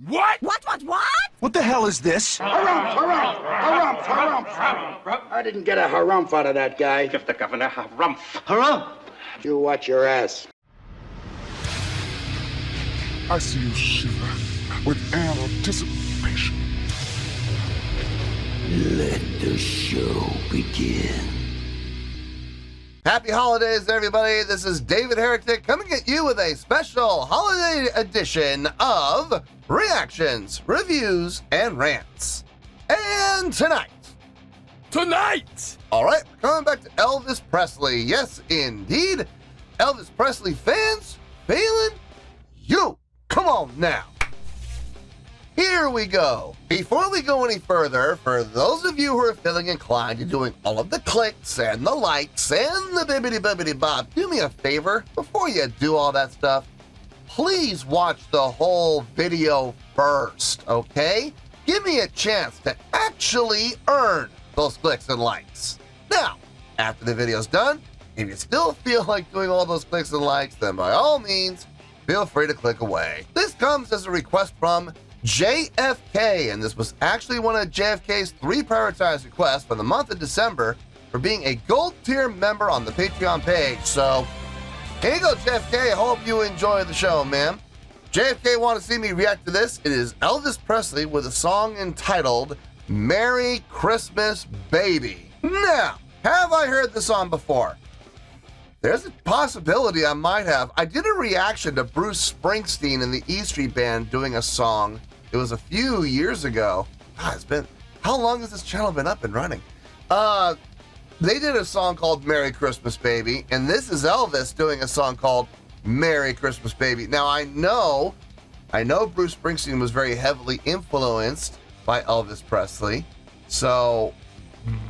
What? What? What the hell is this? Harumph. I didn't get a harumph out of that guy. Give the governor harumph. Harumph? You watch your ass. I see you shiver with anticipation. Let the show begin. Happy holidays, everybody. This is David Heretic coming at you with a special holiday edition of Reactions, Reviews, and Rants. And tonight. All right, we're coming back to Elvis Presley. Yes, indeed. Elvis Presley fans, feeling you. Come on now. Here we go. Before we go any further, for those of you who are feeling inclined to doing all of the clicks and the likes and the bibbidi-bibbidi-bob, do me a favor, before you do all that stuff, please watch the whole video first, okay? Give me a chance to actually earn those clicks and likes. Now, after the video's done, if you still feel like doing all those clicks and likes, then by all means, feel free to click away. This comes as a request from JFK, and this was actually one of JFK's 3 prioritized requests for the month of December for being a gold tier member on the Patreon page. So, here you go, JFK. I hope you enjoy the show, man. JFK want to see me react to this. It is Elvis Presley with a song entitled Merry Christmas, Baby. Now, have I heard the song before? There's a possibility I might have. I did a reaction to Bruce Springsteen and the E Street Band doing a song. It was a few years ago. God, it's been, how long has this channel been up and running? They did a song called Merry Christmas, Baby, and this is Elvis doing a song called Merry Christmas, Baby. Now, I know Bruce Springsteen was very heavily influenced by Elvis Presley, so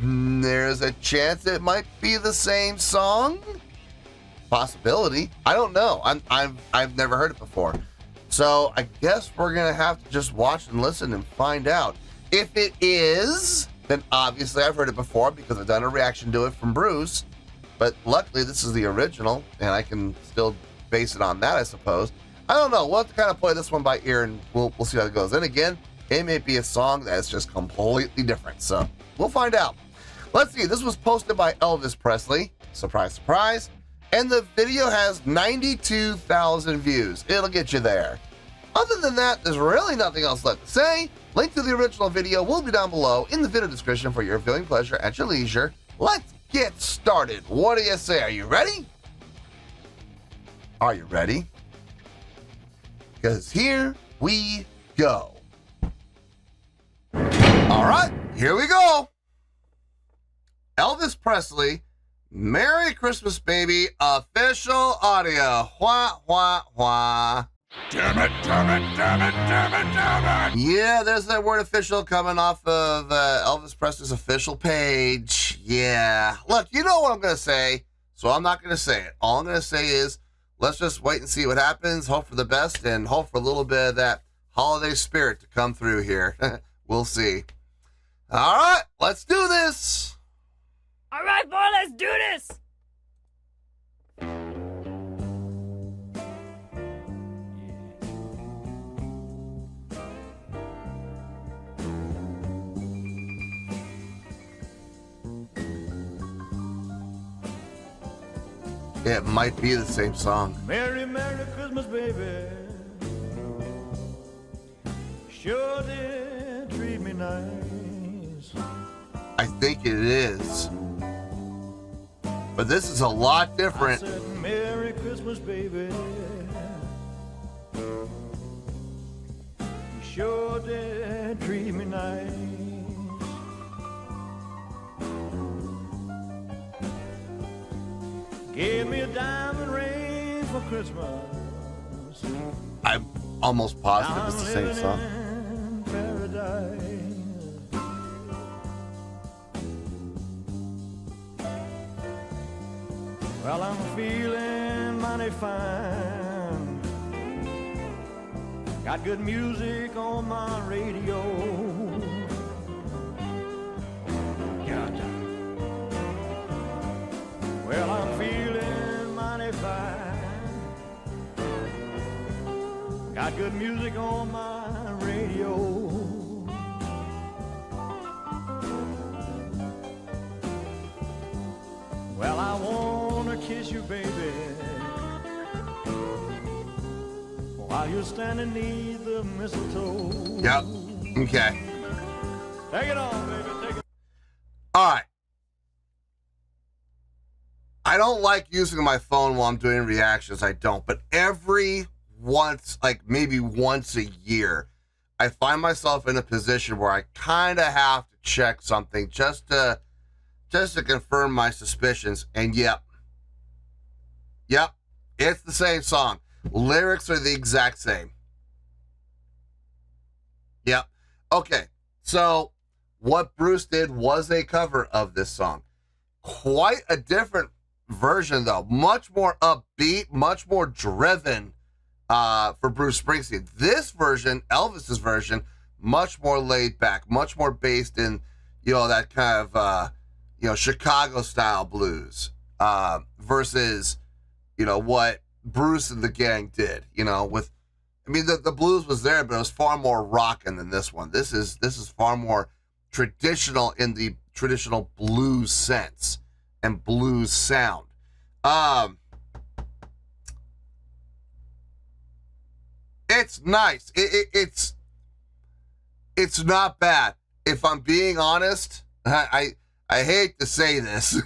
there's a chance it might be the same song. Possibility. I don't know. I've never heard it before. So I guess we're gonna have to just watch and listen and find out. If it is, then obviously I've heard it before because I've done a reaction to it from Bruce. But luckily this is the original, and I can still base it on that, I suppose. I don't know. We'll have to kind of play this one by ear, and we'll see how it goes. And again, it may be a song that's just completely different. So we'll find out. Let's see. This was posted by Elvis Presley. Surprise, surprise. And the video has 92,000 views. It'll get you there. Other than that, there's really nothing else left to say. Link to the original video will be down below in the video description for your viewing pleasure at your leisure. Let's get started. What do you say? Are you ready? Are you ready? Because here we go. All right, here we go. Elvis Presley, Merry Christmas, Baby, official audio. Wah, wah, wah. Damn it. Yeah, there's that word official coming off of Elvis Presley's official page. Yeah. Look, you know what I'm going to say, so I'm not going to say it. All I'm going to say is, let's just wait and see what happens, hope for the best, and hope for a little bit of that holiday spirit to come through here. We'll see. All right, let's do this. All right, boy, let's do this. It might be the same song. Merry, Merry Christmas, baby. Sure did treat me nice. I think it is. But this is a lot different. I said, Merry Christmas, baby. You sure did treat me nice. Gave me a diamond ring for Christmas. I'm almost positive it's the same song. In paradise. Well, I'm feeling mighty fine. Got good music on my radio. God. Well, I'm feeling mighty fine. Got good music on my kiss you, baby, while you're standing near the mistletoe. Yep. Okay. Take it on, baby. Take it. All right. I don't like using my phone while I'm doing reactions. I don't. But every once, like maybe once a year, I find myself in a position where I kind of have to check something just to confirm my suspicions. And yep, it's the same song. Lyrics are the exact same. Yep. Okay. So what Bruce did was a cover of this song. Quite a different version, though. Much more upbeat, much more driven for Bruce Springsteen. This version, Elvis's version, much more laid back, much more based in, that kind of, Chicago style blues versus, what Bruce and the gang did, the blues was there, but it was far more rockin' than this one. This is far more traditional in the traditional blues sense and blues sound. It's nice. It's not bad. If I'm being honest, I hate to say this,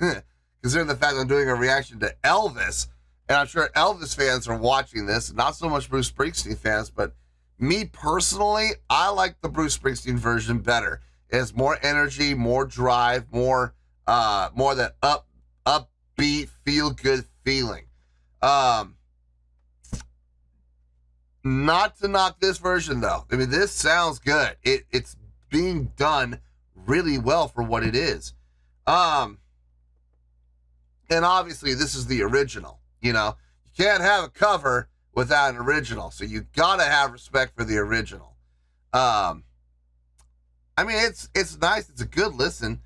considering the fact that I'm doing a reaction to Elvis, and I'm sure Elvis fans are watching this, not so much Bruce Springsteen fans, but me personally, I like the Bruce Springsteen version better. It has more energy, more drive, more that upbeat, feel-good feeling. Not to knock this version, though. I mean, this sounds good. It's being done really well for what it is. And obviously, this is the original. You can't have a cover without an original, so you gotta have respect for the original. It's nice. It's a good listen.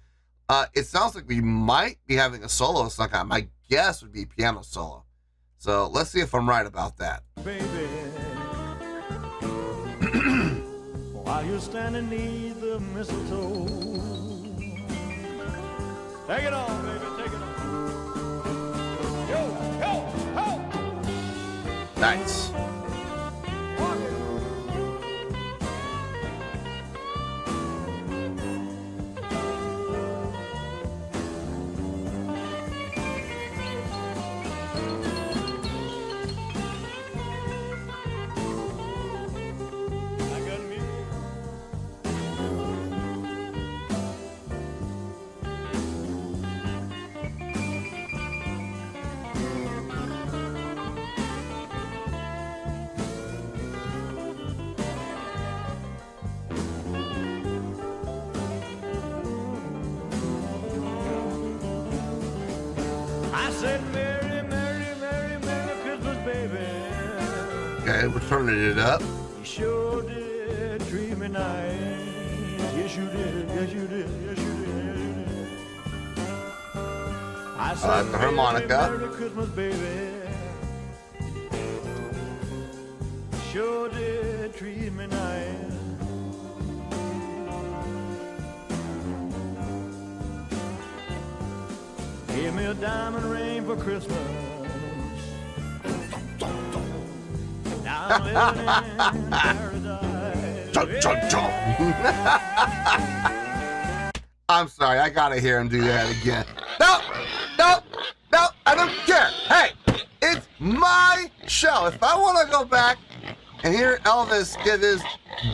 It sounds like we might be having a solo of some kind. My guess would be piano solo. So let's see if I'm right about that. Baby, while you're standing near the mistletoe. Take it on, baby, take it on. Yo, yo, yo. Nice. Walk it. I said, Merry, Merry, Merry, Merry Christmas, baby. Okay, we're turning it up. You sure did treat me nice. Yes, you did. Yes, you did. Yes, you did. Yes, you did. I said, the harmonica. Merry, Merry Christmas, baby. Sure did treat me nice. Give me a diamond ring for Christmas. Now I'm living in paradise. I'm sorry, I gotta hear him do that again. No, I don't care. Hey, it's my show. If I want to go back and hear Elvis give his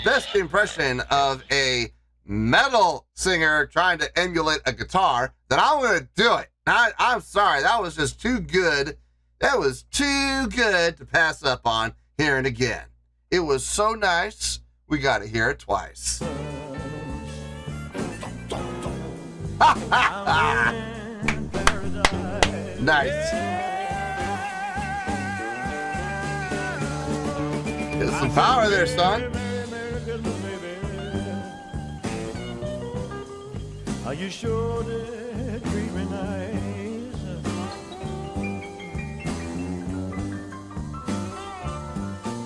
best impression of a metal singer trying to emulate a guitar, then I'm gonna do it. I'm sorry, that was just too good. That was too good to pass up on hearing again. It was so nice, we got to hear it twice. Nice. There's some power there, son. Are you sure that treat me nice?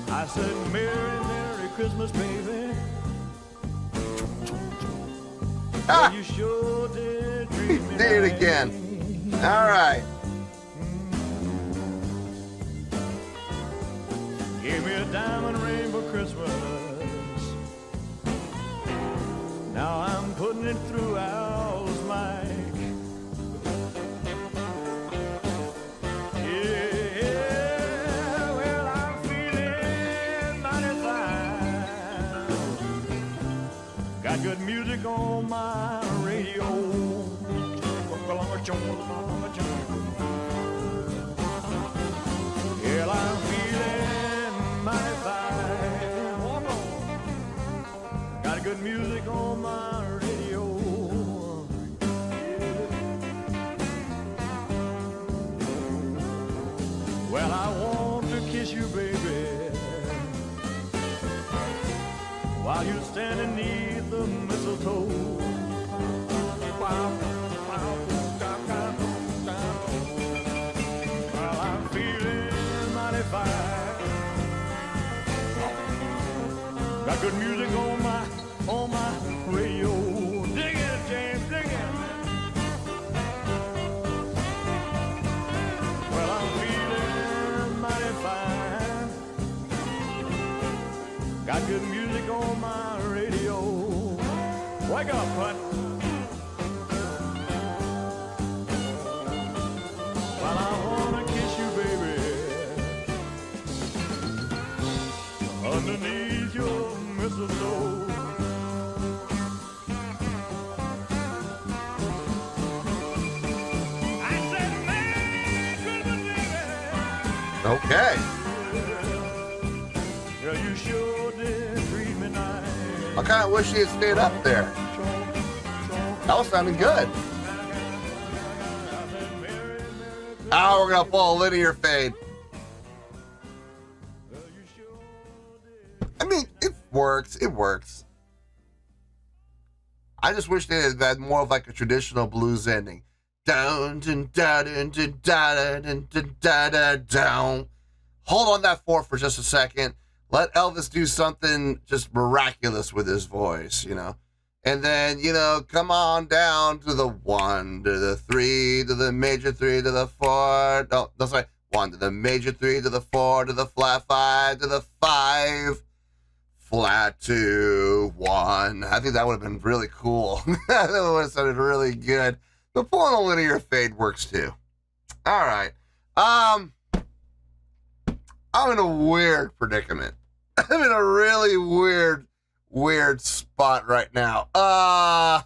I said, Merry, Merry Christmas, baby. Ah, You sure did treat me did it nice. again. All right. it through Al's mic. Yeah, well, I'm feeling mighty fine. Got good music on my radio. Well, I'm feeling mighty fine. Walk on. Got good music on my radio. Well, I want to kiss you, baby, while you're standing neath the mistletoe. Wow. Well, I'm feeling mighty fine. Got good music on my radio. Dig it, James, dig it. Well, I'm feeling mighty fine. Got good music on my radio. Wake up, Putt. Well, I wanna kiss you, baby, underneath your mistletoe. I said, Merry Christmas, baby. Okay. Girl, you sure did treat me nice. I kind of wish he had stayed up there. That was sounding good. Now we're gonna pull a linear fade. I mean, it works. It works. I just wish they had had more of like a traditional blues ending. Down, down, down, down, down, down, down. Hold on that four for just a second. Let Elvis do something just miraculous with his voice, you know. And then, you know, come on down to the 1, to the 3, to the major 3, to the 4. No, that's right. 1 to the major 3, to the 4, to the flat 5, to the 5, flat 2, 1. I think that would have been really cool. That would have sounded really good. But pulling a linear fade works too. All right. I'm in a weird predicament. I'm in a really weird spot right now. I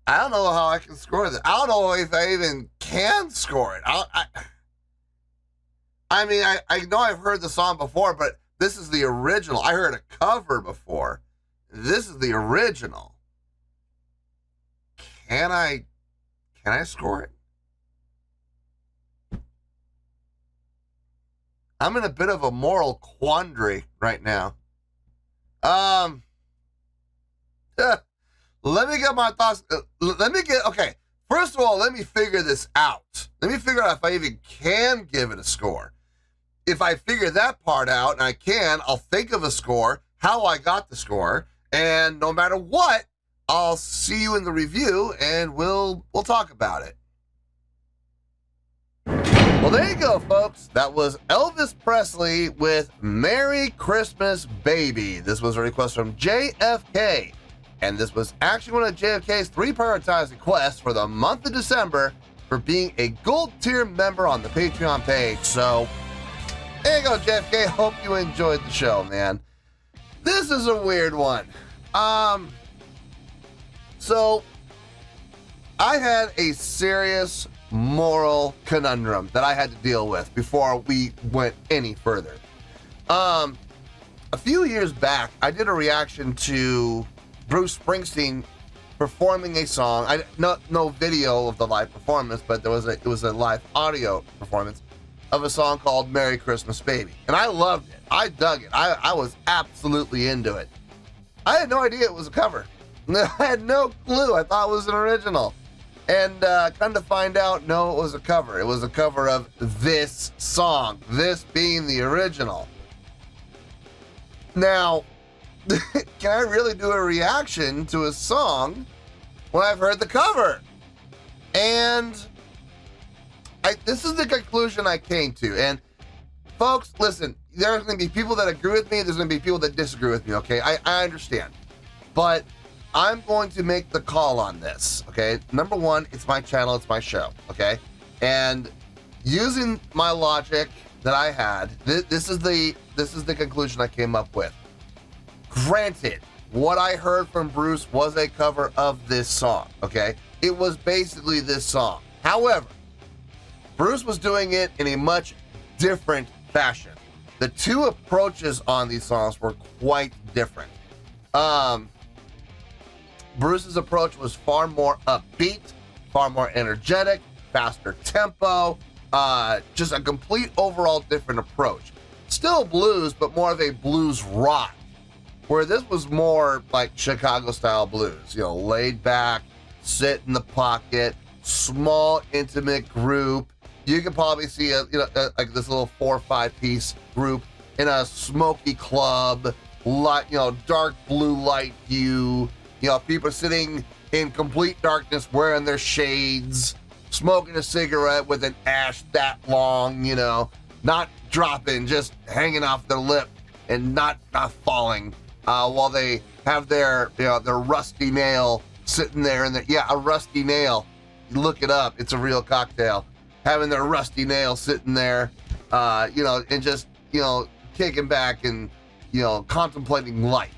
don't know how I can score this. I don't know if I even can score it. I mean, I know I've heard the song before, but this is the original. I heard a cover before. This is the original. Can I score it? I'm in a bit of a moral quandary right now. Let me get my thoughts. Okay. First of all, let me figure this out. Let me figure out if I even can give it a score. If I figure that part out, and I can, I'll think of a score, how I got the score, and no matter what, I'll see you in the review, and we'll talk about it. Well, there you go, folks. That was Elvis Presley with Merry Christmas, Baby. This was a request from JFK, and this was actually one of JFK's 3 prioritized requests for the month of December for being a gold tier member on the Patreon page. So, there you go, JFK. Hope you enjoyed the show, man. This is a weird one. So, I had a serious moral conundrum that I had to deal with before we went any further. A few years back, I did a reaction to Bruce Springsteen performing a song. No video of the live performance, but it was a live audio performance of a song called Merry Christmas, Baby. And I loved it. I dug it. I was absolutely into it. I had no idea it was a cover. I had no clue. I thought it was an original. And come to find out, no, it was a cover. It was a cover of this song, this being the original. Now, can I really do a reaction to a song when I've heard the cover? And this is the conclusion I came to. And folks, listen, there's going to be people that agree with me. There's going to be people that disagree with me, okay? I understand. but I'm going to make the call on this, okay? Number one, it's my channel, it's my show, okay? And using my logic that I had, this is the conclusion I came up with. Granted, what I heard from Bruce was a cover of this song, okay? It was basically this song. However, Bruce was doing it in a much different fashion. The two approaches on these songs were quite different. Bruce's approach was far more upbeat, far more energetic, faster tempo, just a complete overall different approach. Still blues, but more of a blues rock, where this was more like Chicago style blues, you know, laid back, sit in the pocket, small, intimate group. You can probably see like this little 4 or 5 piece group in a smoky club, light, dark blue light hue. People sitting in complete darkness, wearing their shades, smoking a cigarette with an ash that long, not dropping, just hanging off their lip and not falling, while they have their rusty nail sitting there a rusty nail. You look it up, it's a real cocktail. Having their rusty nail sitting there, and just, kicking back and, contemplating life,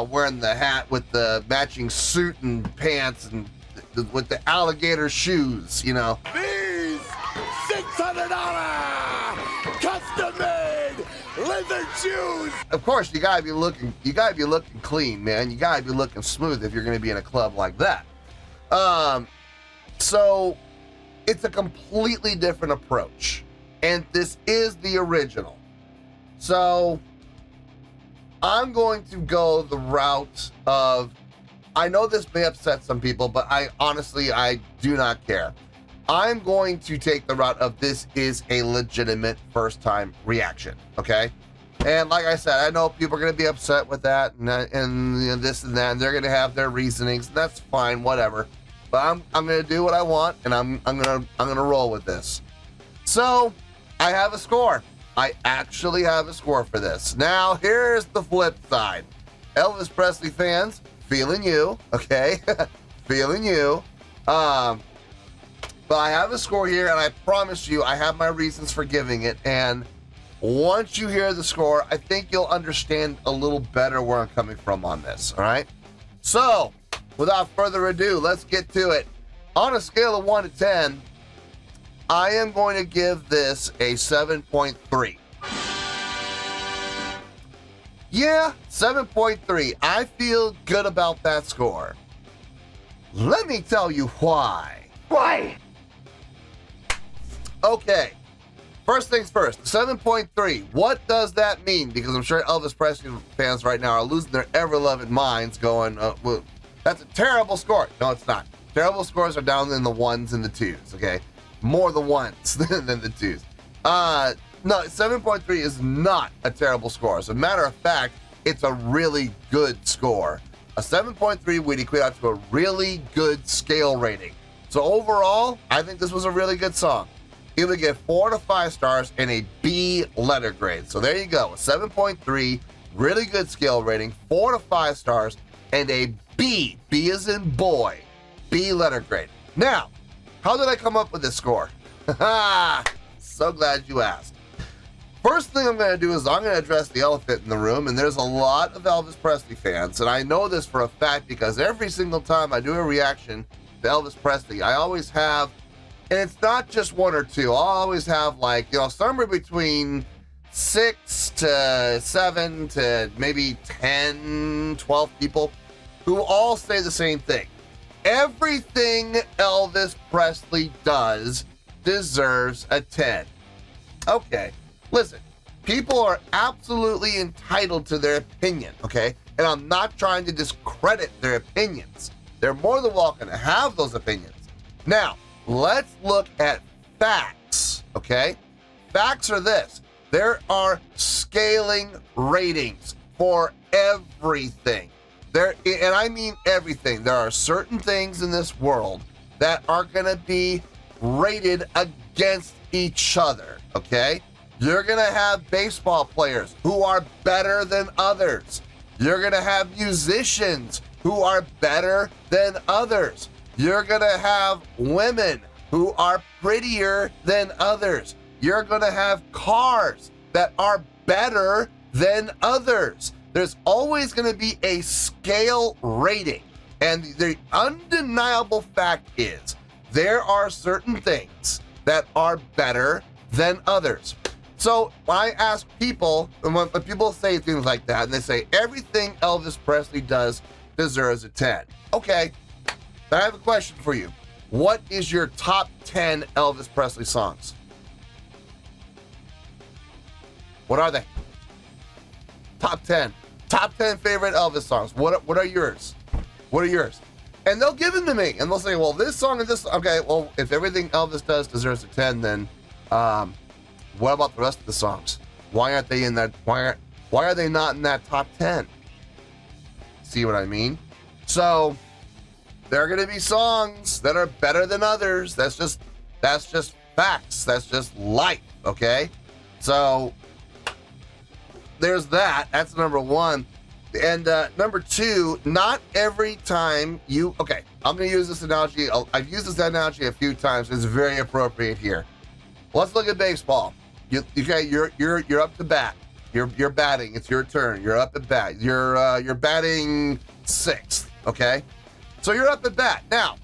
wearing the hat with the matching suit and pants and with the alligator shoes, These $600 custom-made leather shoes. Of course, you gotta be looking clean, man. You gotta be looking smooth if you're gonna be in a club like that. So it's a completely different approach, and this is the original. So I'm going to go the route of, I know this may upset some people, but I do not care. I'm going to take the route of this is a legitimate first time reaction, okay? And like I said, I know people are going to be upset with that and this and that, and they're going to have their reasonings. That's fine, whatever. But I'm going to do what I want, and I'm going to roll with this. So I have a score. I actually have a score for this. Now, here's the flip side. Elvis Presley fans, feeling you, okay? Feeling you. But I have a score here, and I promise you, I have my reasons for giving it. And once you hear the score, I think you'll understand a little better where I'm coming from on this, all right? So, without further ado, let's get to it. On a scale of 1 to 10, I am going to give this a 7.3. Yeah, 7.3. I feel good about that score. Let me tell you why. Why? Okay, first things first, 7.3. What does that mean? Because I'm sure Elvis Presley fans right now are losing their ever-loving minds going, well, that's a terrible score. No, it's not. Terrible scores are down in the 1s and the 2s, okay? More the 1s than the 2s. No, 7.3 is not a terrible score. As a matter of fact, it's a really good score. A 7.3 would equate out to a really good scale rating. So overall, I think this was a really good song. It would get 4 to 5 stars and a B letter grade. So there you go, a 7.3, really good scale rating, 4 to 5 stars, and a B. B as in boy. B letter grade. Now, how did I come up with this score? So glad you asked. First thing I'm going to do is I'm going to address the elephant in the room, and there's a lot of Elvis Presley fans, and I know this for a fact because every single time I do a reaction to Elvis Presley, I always have, and it's not just 1 or 2, I'll always have somewhere between 6 to 7 to maybe 10, 12 people who all say the same thing. Everything Elvis Presley does deserves a 10. Okay, listen, people are absolutely entitled to their opinion, okay? And I'm not trying to discredit their opinions. They're more than welcome to have those opinions. Now, let's look at facts, okay? Facts are this. There are scaling ratings for everything. And I mean everything. There are certain things in this world that are going to be rated against each other, okay? You're going to have baseball players who are better than others. You're going to have musicians who are better than others. You're going to have women who are prettier than others. You're going to have cars that are better than others. There's always going to be a scale rating. And the undeniable fact is there are certain things that are better than others. So when I ask people, and when people say things like that, and they say everything Elvis Presley does deserves a 10. Okay, I have a question for you. What is your top 10 Elvis Presley songs? What are they? Top 10. Top 10 favorite Elvis songs. What are yours? What are yours? And they'll give them to me, and they'll say, well, this song and this. Okay, well, if everything Elvis does deserves a 10, then what about the rest of the songs? Why aren't they in that? Why are they not in that top 10? See what I mean? So there are going to be songs that are better than others. That's just facts. That's just life. Okay, so there's that. That's number one. And number two, not every time you. Okay, I'm going to use this analogy. I've used this analogy a few times. It's very appropriate here. Let's look at baseball. You're up to bat. You're batting. It's your turn. You're up at bat. You're batting sixth. Okay, so you're up at bat. Now,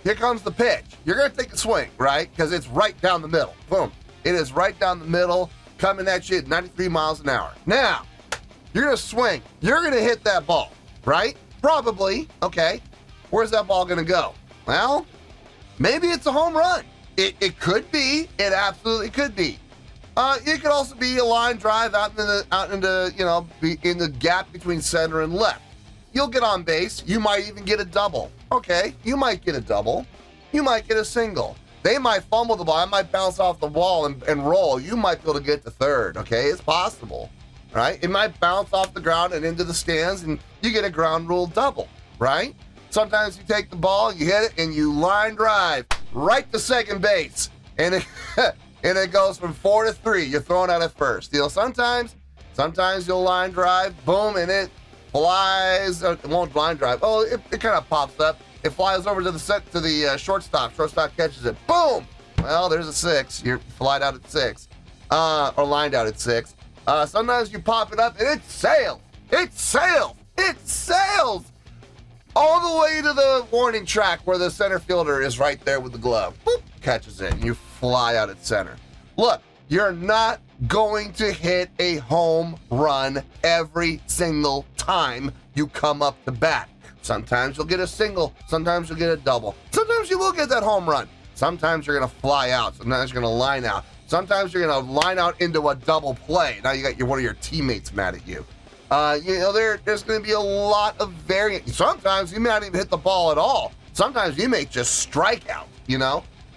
here comes the pitch. You're gonna take a swing, right? Because it's right down the middle. Boom. It is right down the middle, coming at you at 93 miles an hour. Now, you're gonna swing. You're gonna hit that ball, right? Probably. Okay. Where's that ball gonna go? Well, maybe it's a home run. It could be. It absolutely could be. It could also be a line drive out into in the gap between center and left. You'll get on base. You might even get a double. Okay, you might get a double. You might get a single. They might fumble the ball. It might bounce off the wall and roll. You might be able to get to third. Okay, it's possible, right? It might bounce off the ground and into the stands, and you get a ground rule double, right? Sometimes you take the ball, you hit it, and you line drive right to second base, and it goes from 4 to 3. You're throwing out at first. Sometimes you'll line drive, boom, and it flies. It won't line drive. Oh, it kind of pops up. It flies over to the shortstop. Shortstop catches it. Boom. Well, there's a 6. You're flied out at 6, or lined out at 6. Sometimes you pop it up and it sails. It sails. It sails all the way to the warning track where the center fielder is right there with the glove. Boop, catches it, and you fly out at center. Look, you're not going to hit a home run every single time you come up to bat. Sometimes you'll get a single. Sometimes you'll get a double. Sometimes you will get that home run. Sometimes you're going to fly out. Sometimes you're going to line out. Sometimes you're going to line out into a double play. Now you got one of your teammates mad at you. There's going to be a lot of variance. Sometimes you may not even hit the ball at all. Sometimes you may just strike out,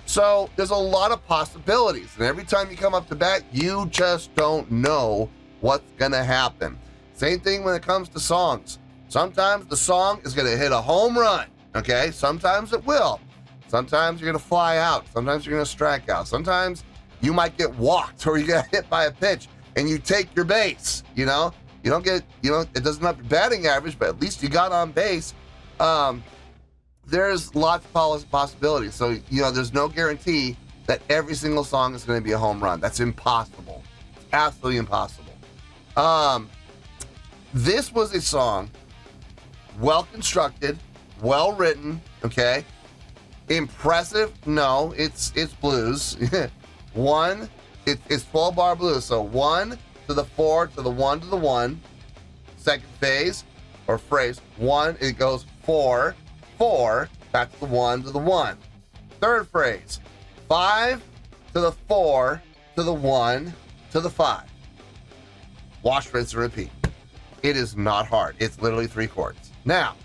So there's a lot of possibilities. And every time you come up to bat, you just don't know what's going to happen. Same thing when it comes to songs. Sometimes the song is going to hit a home run, okay? Sometimes it will. Sometimes you're going to fly out. Sometimes you're going to strike out. Sometimes you might get walked or you get hit by a pitch and you take your base, You don't get, it doesn't have your batting average, but at least you got on base. There's lots of possibilities. So, there's no guarantee that every single song is going to be a home run. That's impossible. It's absolutely impossible. This was a song, well constructed, well written, okay? Impressive? No, it's blues. It's 12-bar blues. So 1 to the 4 to the 1 to the 1. Second phase or phrase 1, it goes 4, 4, that's the 1 to the 1. Third phrase 5 to the 4 to the 1 to the 5. Wash, rinse, and repeat. It is not hard. It's literally 3 chords. Now,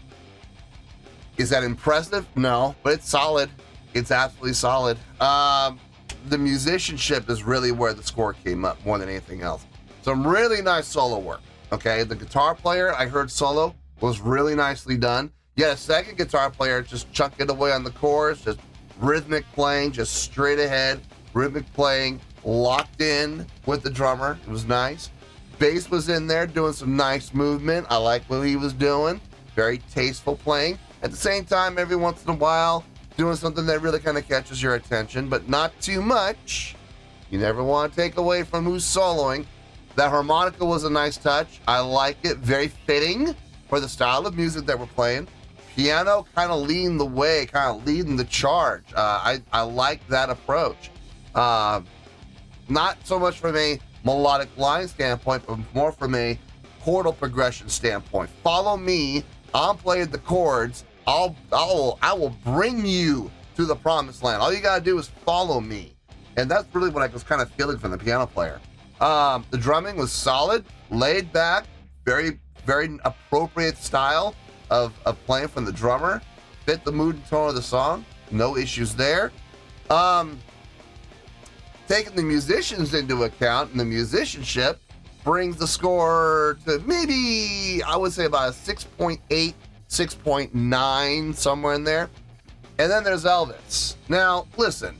is that impressive? No, but it's solid. It's absolutely solid. The musicianship is really where the score came up more than anything else. Some really nice solo work, okay? The guitar player, I heard solo, was really nicely done. You had a second guitar player just chunking away on the chorus, just rhythmic playing, just straight ahead, rhythmic playing, locked in with the drummer. It was nice. bass was in there doing some nice movement. I like what he was doing. Very tasteful playing. At the same time, every once in a while, doing something that really kind of catches your attention, but not too much. You never want to take away from who's soloing. That harmonica was a nice touch. I like it. Very fitting for the style of music that we're playing. Piano kind of leading the way, kind of leading the charge. I like that approach. Not so much from a melodic line standpoint, but more from a chordal progression standpoint. Follow me. I'm playing the chords. I will bring you to the promised land. All you gotta do is follow me. And that's really what I was kind of feeling from the piano player. The drumming was solid, laid back, very, very appropriate style of playing from the drummer. Fit the mood and tone of the song. No issues there. Taking the musicians into account and the musicianship brings the score to maybe, I would say about a 6.8, 6.9, somewhere in there. And then there's Elvis. Now, listen,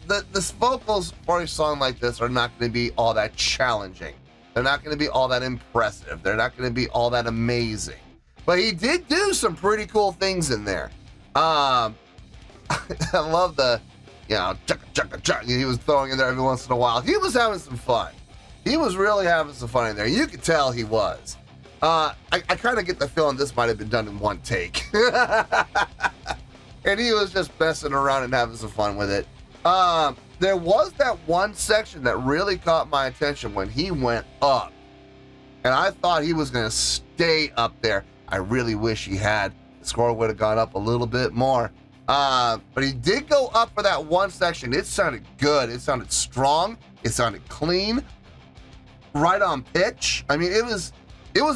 the vocals for a song like this are not going to be all that challenging. They're not going to be all that impressive. They're not going to be all that amazing. But he did do some pretty cool things in there. I love the, chugga, chugga, chugga, he was throwing in there every once in a while. He was having some fun. He was really having some fun in there. You could tell he was. I kind of get the feeling this might have been done in one take. And he was just messing around and having some fun with it. There was that one section that really caught my attention when he went up. And I thought he was going to stay up there. I really wish he had. The score would have gone up a little bit more. But he did go up for that one section. It sounded good. It sounded strong. It sounded clean. Right on pitch. I mean, it was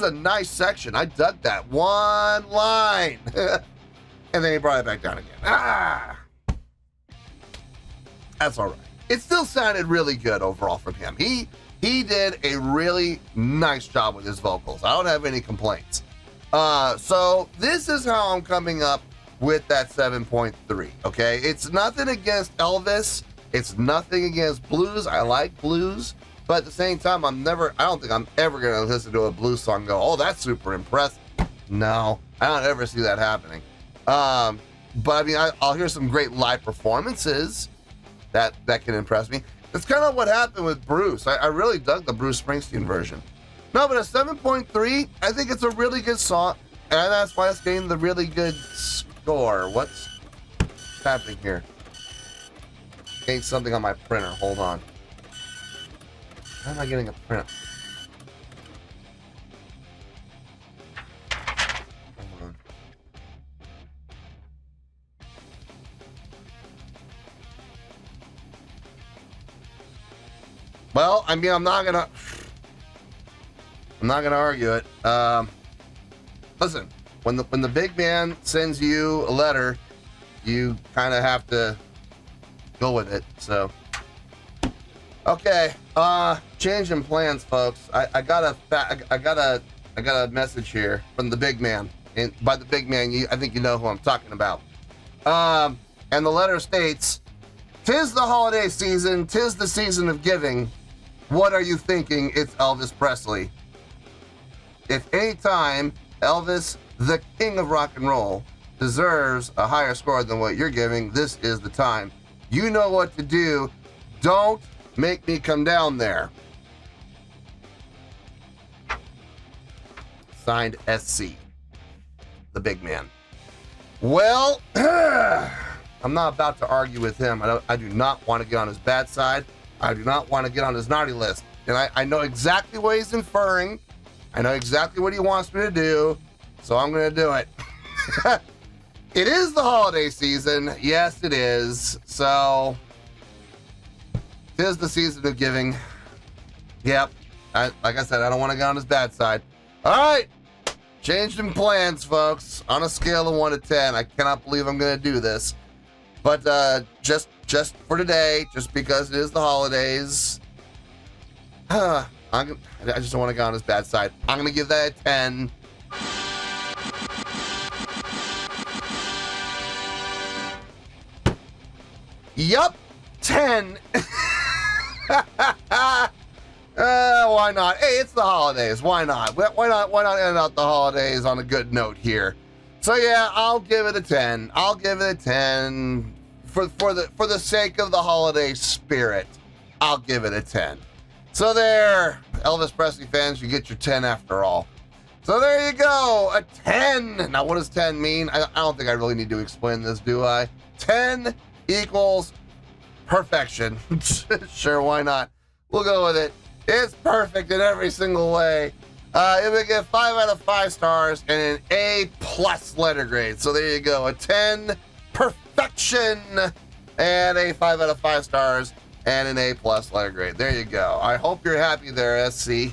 a nice section. I dug that one line. And then he brought it back down again. That's all right. It still sounded really good overall from him. He did a really nice job with his vocals. I don't have any complaints. So this is how I'm coming up with that 7.3, okay? It's nothing against Elvis. It's nothing against blues. I like blues. But at the same time, I don't think I'm ever going to listen to a blues song and go, oh, that's super impressive. No, I don't ever see that happening. But I mean, I'll hear some great live performances that can impress me. It's kind of what happened with Bruce. I really dug the Bruce Springsteen version. No, but a 7.3, I think it's a really good song, and that's why it's getting the really good score. What's happening here? Getting something on my printer. Hold on. How am I getting a print? Hold on. Well, I mean, I'm not gonna argue it. Listen, when the big man sends you a letter, you kind of have to go with it. So, okay, changing plans, folks. I got a message here from the big man, and by the big man, I think you know who I'm talking about. And the letter states, "'Tis the holiday season, 'tis the season of giving. What are you thinking? It's Elvis Presley. If any time Elvis, the king of rock and roll, deserves a higher score than what you're giving, this is the time. You know what to do. Don't make me come down there." Signed, SC, the big man. Well, I'm not about to argue with him. I do not want to get on his bad side. I do not want to get on his naughty list. And I know exactly what he's inferring. I know exactly what he wants me to do. So I'm going to do it. It is the holiday season. Yes, it is. So, 'tis the season of giving. Yep. Like I said, I don't want to get on his bad side. All right. Changing plans, folks. On a scale of 1 to 10. I cannot believe I'm going to do this. But just for today, just because it is the holidays, I just don't want to go on his bad side. I'm going to give that a 10. Yup, 10. Why not? Hey, it's the holidays. Why not? Why not end out the holidays on a good note here? So yeah, I'll give it a 10. I'll give it a 10 for the sake of the holiday spirit. I'll give it a 10. So there, Elvis Presley fans, you get your 10 after all. So there you go, a 10. Now, what does 10 mean? I don't think I really need to explain this, do I? 10 equals perfection. Sure, why not? We'll go with it. It's perfect in every single way. It would get 5 out of 5 stars and an A+ letter grade. So there you go, a 10 perfection and a 5 out of 5 stars and an A+ letter grade. There you go. I hope you're happy there, SC.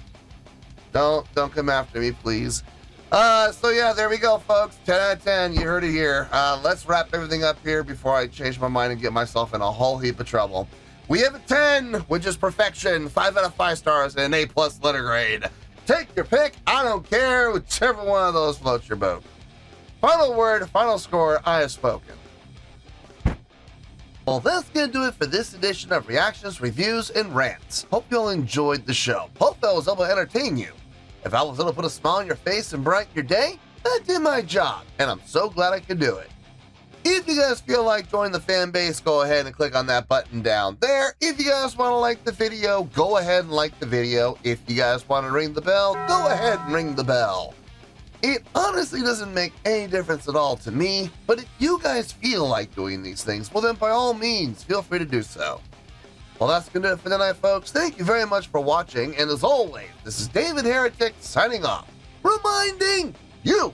Don't come after me, please. So yeah, there we go, folks. 10 out of 10. You heard it here. Let's wrap everything up here before I change my mind and get myself in a whole heap of trouble. We have a 10, which is perfection, 5 out of 5 stars, and an A+ letter grade. Take your pick. I don't care. Whichever one of those floats your boat. Final word, final score. I have spoken. Well, that's going to do it for this edition of Reactions, Reviews, and Rants. Hope you all enjoyed the show. Hope I was able to entertain you. If I was able to put a smile on your face and brighten your day, that did my job, and I'm so glad I could do it. If you guys feel like joining the fan base, go ahead and click on that button down there. If you guys want to like the video, go ahead and like the video. If you guys want to ring the bell, go ahead and ring the bell. It honestly doesn't make any difference at all to me, but if you guys feel like doing these things, well then by all means, feel free to do so. Well, that's going to do it for tonight, folks. Thank you very much for watching, and as always, this is David Heretic signing off, reminding you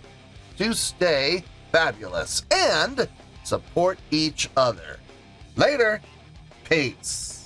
to stay fabulous and support each other. Later. Peace.